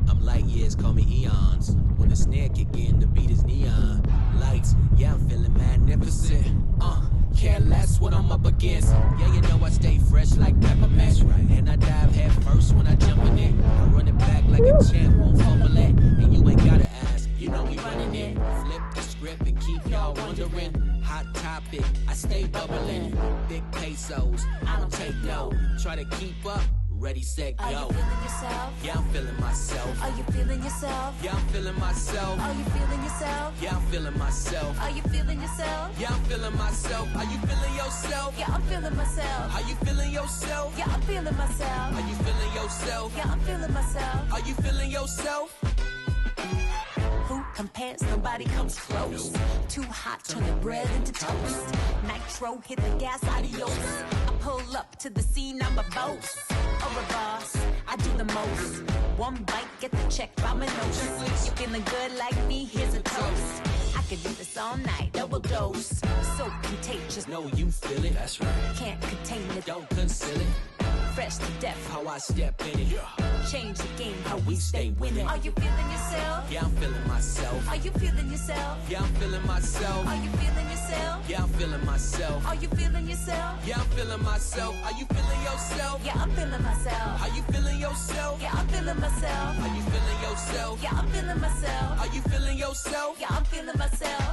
I'm light years, call me eons. When the snare kick in, the beat is neon. Lights, yeah, I'm feeling magnificent. Care less what I'm up against. Yeah, you know I stay fresh like peppermint. And I dive head first when I jump in it. I run it back like a champ, won't fumble it. And you ain't gotta ask, you know we running it. Flip the script and keep y'all wondering. Hot topic, I stay bubbling. Big pesos, I don't take no. Try to keep up. Ready, set, go. Are you feeling yourself? Yeah, I'm feeling myself. Are you feeling yourself? Yeah, I'm feeling myself. Are you feeling yourself? Yeah, I'm feeling myself. Are you feeling yourself? Yeah, I'm feeling myself. Are you feeling yourself? Yeah, I'm feeling myself. Are you feeling yourself? Yeah, I'm feeling myself. Are you feeling yourself? Yeah, I'm feeling myself. Are you feeling yourself? Who compares? Nobody comes close. Too hot, turn the bread into toast. Nitro, hit the gas, adios. I pull up to the scene, I'm a boss. Or a boss, I do the most. One bite, get the check by my nose. You feeling good like me? Here's a toast. I could do this all night, double dose. So contagious, No, you feel it. That's right. can't contain it. Don't conceal it. Fresh to death, How I step in it. change the game, How we stay winning. Are you feeling yourself? Yeah, I'm feeling myself. Are you feeling yourself? Yeah, I'm feeling myself. Are you feeling yourself? Yeah, I'm feeling myself. Are you feeling yourself? Yeah, I'm feeling myself. Are you feeling yourself? Yeah, I'm feeling myself. Are you feeling yourself? Yeah, I'm feeling myself. Are you feeling yourself? Yeah, I'm feeling myself. Are you feeling yourself? Yeah, I'm feeling myself.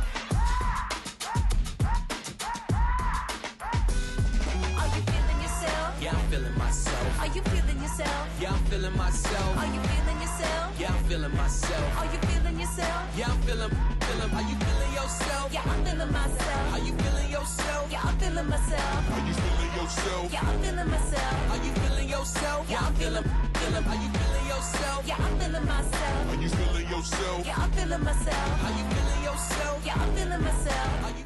Are you feeling yourself? Yeah, I'm feeling myself. Are you feeling yourself? Yeah, I'm feeling myself. Are you feeling yourself? Yeah, I'm feeling myself. Are you feeling yourself? Yeah, I'm feeling. Are you feeling yourself? Yeah, I'm feeling myself. Are you feeling yourself? Yeah, I'm feeling myself. Are you feeling yourself? Yeah, I'm feeling myself. Are you feeling yourself? Yeah, I'm feeling. Are you feeling yourself? Yeah, I'm feeling myself. Are you feeling yourself? Yeah, I'm feeling myself. Are you feeling yourself? Yeah, I'm feeling myself. Are you